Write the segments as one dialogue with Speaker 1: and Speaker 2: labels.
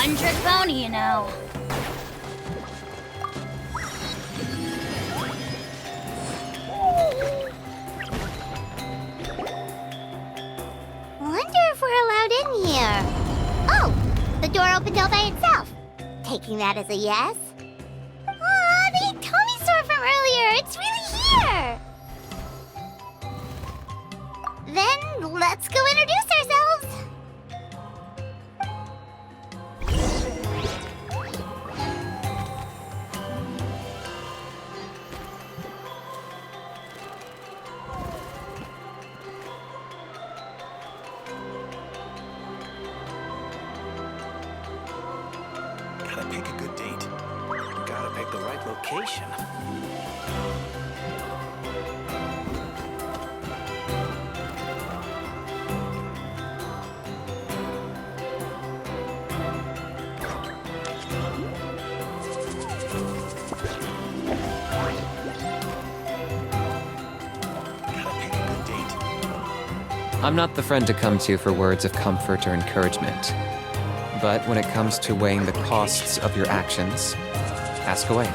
Speaker 1: one-trick pony, you know.
Speaker 2: Wonder if we're allowed in here. Oh, the door opened all by itself. Taking that as a yes. Aw, the Tommy store from earlier. It's really here. Then let's go introduce ourselves.
Speaker 3: Gotta pick a good date. Gotta pick the right location.
Speaker 4: I'm not the friend to come to for words of comfort or encouragement. But when it comes to weighing the costs of your actions, ask away.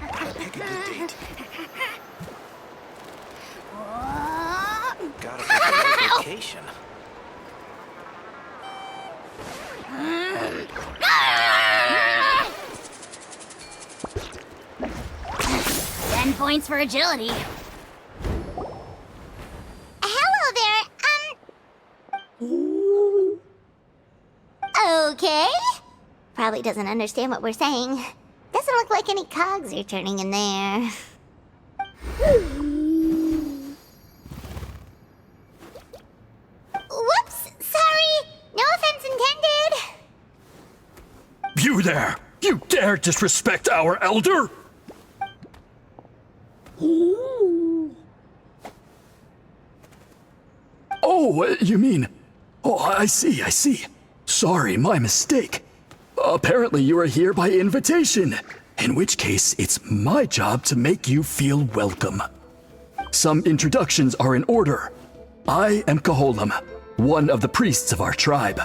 Speaker 3: Gotta pick a good date. Gotta pick the right location.
Speaker 1: 10 points for agility.
Speaker 2: Hello there, Okay. Probably doesn't understand what we're saying. Doesn't look like any cogs are turning in there. Whoops, sorry. No offense intended.
Speaker 5: You there! You dare disrespect our elder? Oh, you mean... Oh, I see. Sorry, my mistake. Apparently you are here by invitation, in which case it's my job to make you feel welcome. Some introductions are in order. I am Koholam, one of the priests of our tribe.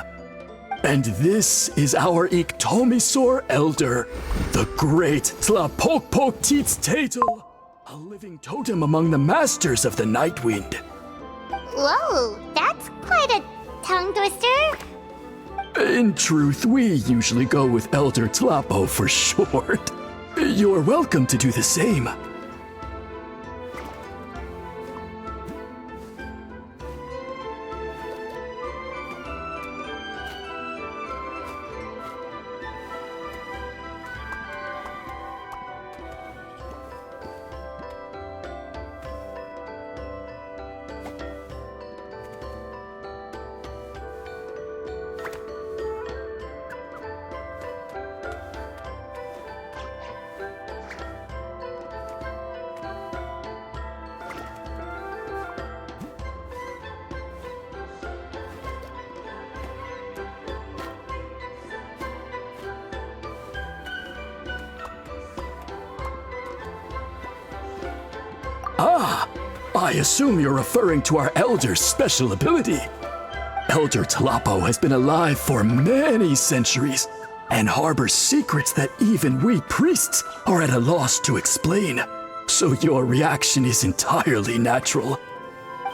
Speaker 5: And this is our Iktomisor elder, the great Tlapokpok Teets Tatel, a living totem among the masters of the Nightwind.
Speaker 2: Whoa, that's quite a tongue twister.
Speaker 5: In truth, we usually go with Elder Tlapo for short. You're welcome to do the same. I assume you're referring to our Elder's special ability. Elder Tlapo has been alive for many centuries and harbors secrets that even we priests are at a loss to explain. So your reaction is entirely natural.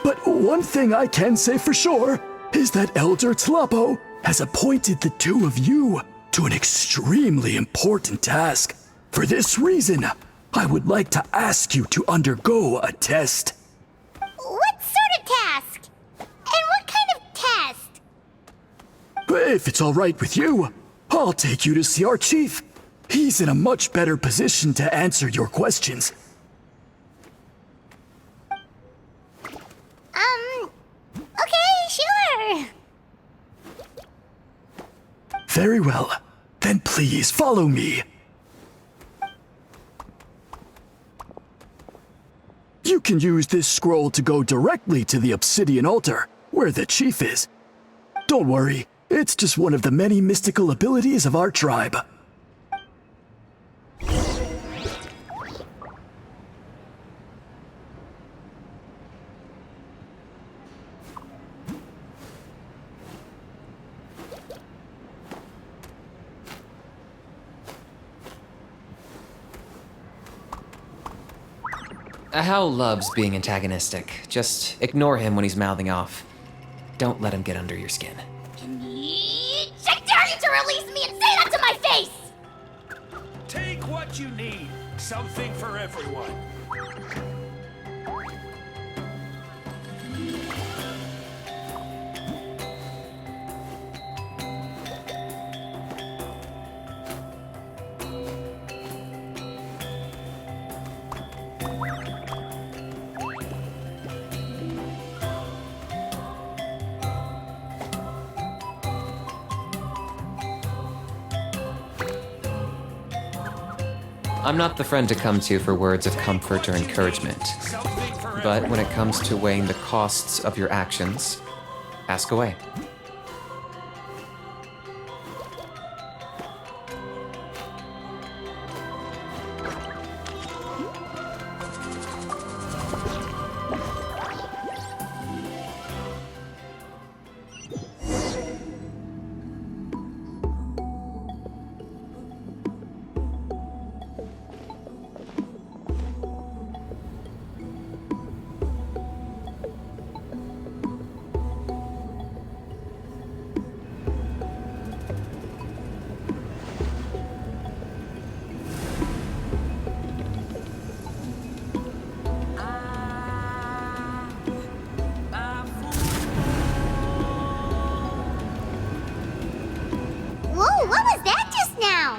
Speaker 5: But one thing I can say for sure is that Elder Tlapo has appointed the two of you to an extremely important task. For this reason, I would like to ask you to undergo a test.
Speaker 2: What sort of task? And what kind of test?
Speaker 5: If it's all right with you, I'll take you to see our chief. He's in a much better position to answer your questions.
Speaker 2: Okay, sure.
Speaker 5: Very well. Then please follow me. You can use this scroll to go directly to the obsidian altar, where the chief is. Don't worry, It's just one of the many mystical abilities of our tribe.
Speaker 4: Hal loves being antagonistic. Just ignore him when he's mouthing off. Don't let him get under your skin.
Speaker 1: I dare you to release me and say that to my face!
Speaker 3: Take what you need. Something for everyone.
Speaker 4: I'm not the friend to come to for words of comfort or encouragement.
Speaker 3: Something for
Speaker 4: But when it comes to weighing the costs of your actions, ask away.
Speaker 2: Whoa, what was that just now?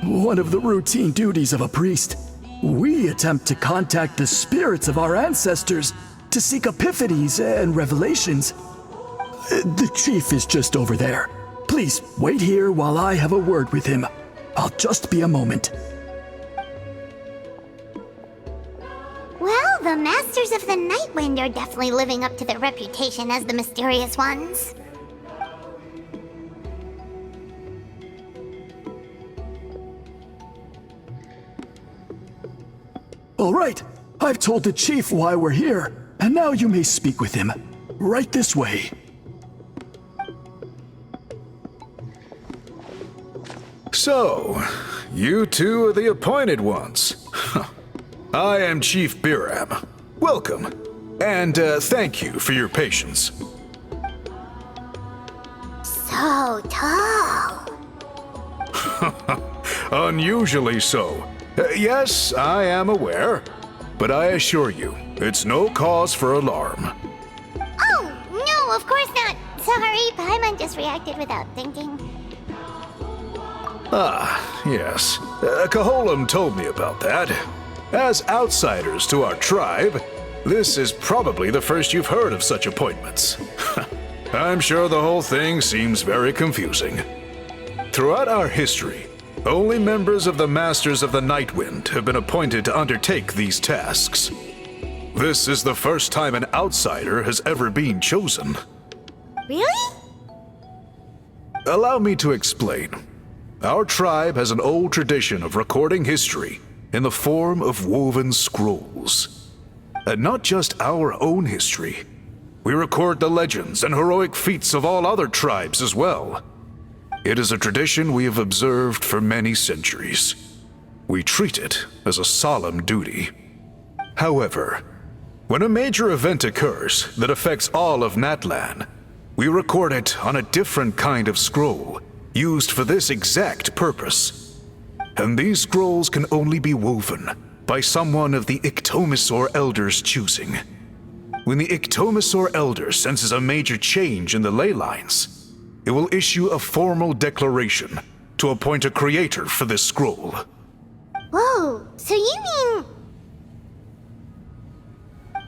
Speaker 5: One of the routine duties of a priest. We attempt to contact the spirits of our ancestors to seek epiphanies and revelations. The chief is just over there. Please wait here while I have a word with him. I'll just be a moment.
Speaker 2: Well, the Masters of the Night Wind are definitely living up to their reputation as the mysterious ones.
Speaker 5: All right, I've told the chief why we're here, and now you may speak with him. Right this way.
Speaker 6: So, you two are the appointed ones. I am Chief Biram. Welcome, and thank you for your patience.
Speaker 2: So tall.
Speaker 6: Unusually so. Yes, I am aware, but I assure you, it's no cause for alarm.
Speaker 2: Oh, no, of course not. Sorry, Paimon just reacted without thinking.
Speaker 6: Ah, yes. Kaholam told me about that. As outsiders to our tribe, this is probably the first you've heard of such appointments. I'm sure the whole thing seems very confusing. Throughout our history, only members of the Masters of the Night Wind have been appointed to undertake these tasks. This is the first time an outsider has ever been chosen.
Speaker 2: Really?
Speaker 6: Allow me to explain. Our tribe has an old tradition of recording history in the form of woven scrolls. And not just our own history. We record the legends and heroic feats of all other tribes as well. It is a tradition we have observed for many centuries. We treat it as a solemn duty. However, when a major event occurs that affects all of Natlan, we record it on a different kind of scroll, used for this exact purpose. And these scrolls can only be woven by someone of the Iktomisor Elders' choosing. When the Iktomisor Elder senses a major change in the ley lines, it will issue a formal declaration to appoint a creator for this scroll.
Speaker 2: Whoa, so you mean...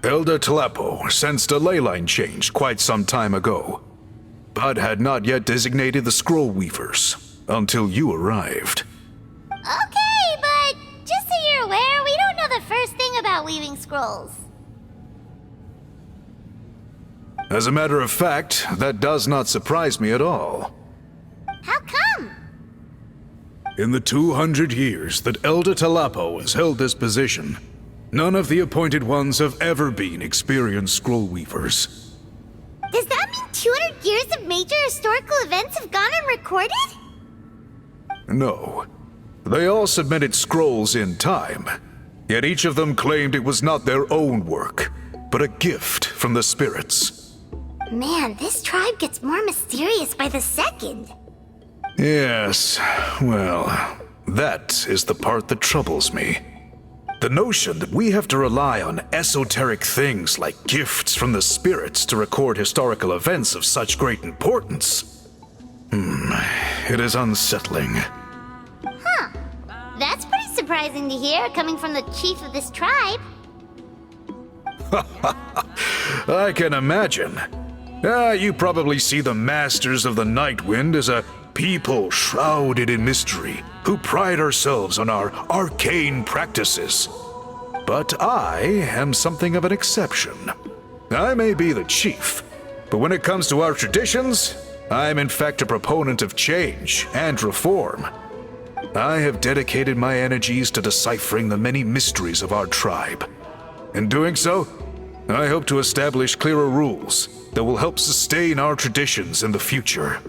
Speaker 6: Elder Tlapo sensed a ley line change quite some time ago, but had not yet designated the scroll weavers until you arrived.
Speaker 2: Okay, but just so you're aware, we don't know the first thing about weaving scrolls.
Speaker 6: As a matter of fact, that does not surprise me at all.
Speaker 2: How come?
Speaker 6: In the 200 years that Elder Talapo has held this position, none of the appointed ones have ever been experienced scroll weavers.
Speaker 2: Does that mean 200 years of major historical events have gone unrecorded?
Speaker 6: No. They all submitted scrolls in time, yet each of them claimed it was not their own work, but a gift from the spirits.
Speaker 2: Man, this tribe gets more mysterious by the second.
Speaker 6: Yes, well, that is the part that troubles me. The notion that we have to rely on esoteric things like gifts from the spirits to record historical events of such great importance. It is unsettling.
Speaker 2: Huh. That's pretty surprising to hear, coming from the chief of this tribe.
Speaker 6: I can imagine. You probably see the Masters of the Night Wind as a people shrouded in mystery, who pride ourselves on our arcane practices. But I am something of an exception. I may be the chief, but when it comes to our traditions, I am in fact a proponent of change and reform. I have dedicated my energies to deciphering the many mysteries of our tribe. In doing so, I hope to establish clearer rules that will help sustain our traditions in the future.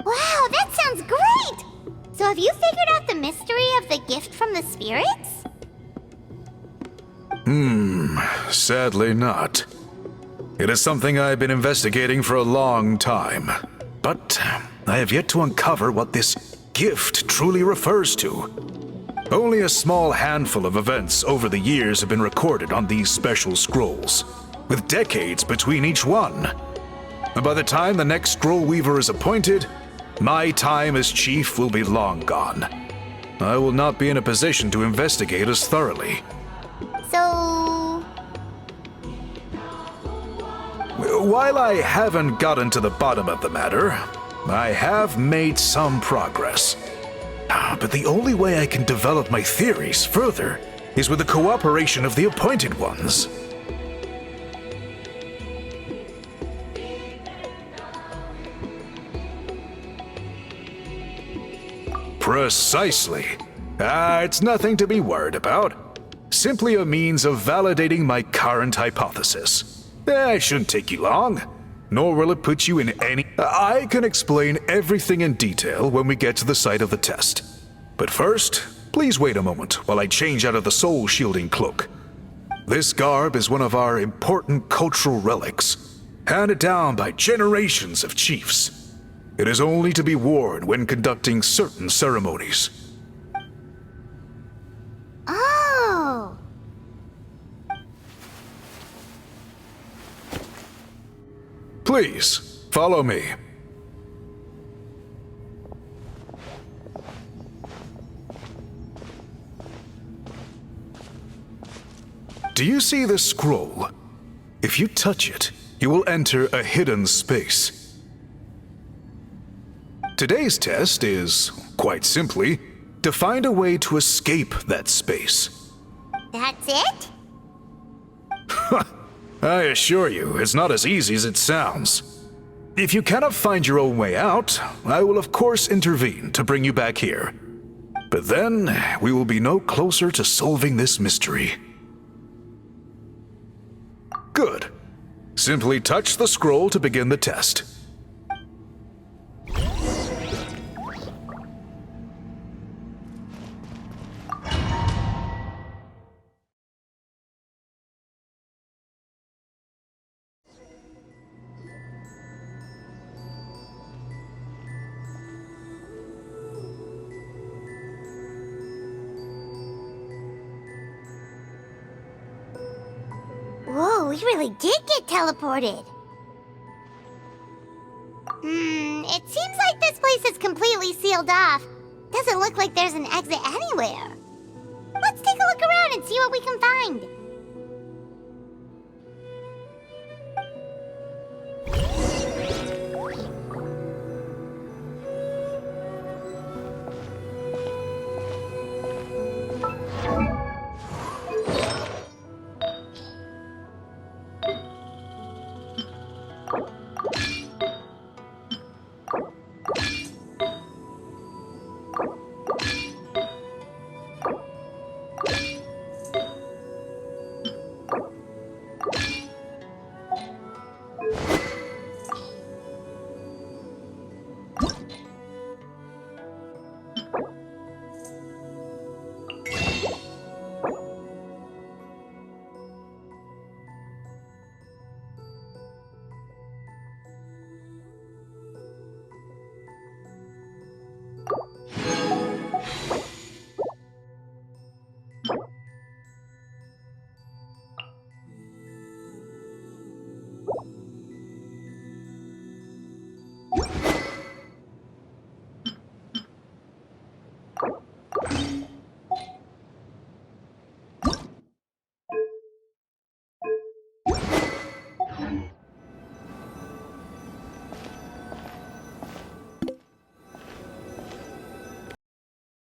Speaker 2: Wow, that sounds great! So have you figured out the mystery of the gift from the spirits?
Speaker 6: Sadly not. It is something I've been investigating for a long time, but I have yet to uncover what this gift truly refers to. Only a small handful of events over the years have been recorded on these special scrolls, with decades between each one. And by the time the next scroll weaver is appointed, my time as chief will be long gone. I will not be in a position to investigate as thoroughly.
Speaker 2: So...
Speaker 6: While I haven't gotten to the bottom of the matter, I have made some progress. But the only way I can develop my theories further is with the cooperation of the appointed ones. Precisely. It's nothing to be worried about. Simply a means of validating my current hypothesis. It shouldn't take you long, nor will it put you in any... I can explain everything in detail when we get to the site of the test. But first, please wait a moment while I change out of the soul-shielding cloak. This garb is one of our important cultural relics, handed down by generations of chiefs. It is only to be worn when conducting certain ceremonies.
Speaker 2: Oh!
Speaker 6: Please, follow me. Do you see this scroll? If you touch it, you will enter a hidden space. Today's test is, quite simply, to find a way to escape that space.
Speaker 2: That's it?
Speaker 6: I assure you, it's not as easy as it sounds. If you cannot find your own way out, I will of course intervene to bring you back here. But then, we will be no closer to solving this mystery. Good. Simply touch the scroll to begin the test.
Speaker 2: Whoa, we really did get teleported. It seems like this place is completely sealed off. Doesn't look like there's an exit anywhere. Let's take a look around and see what we can find.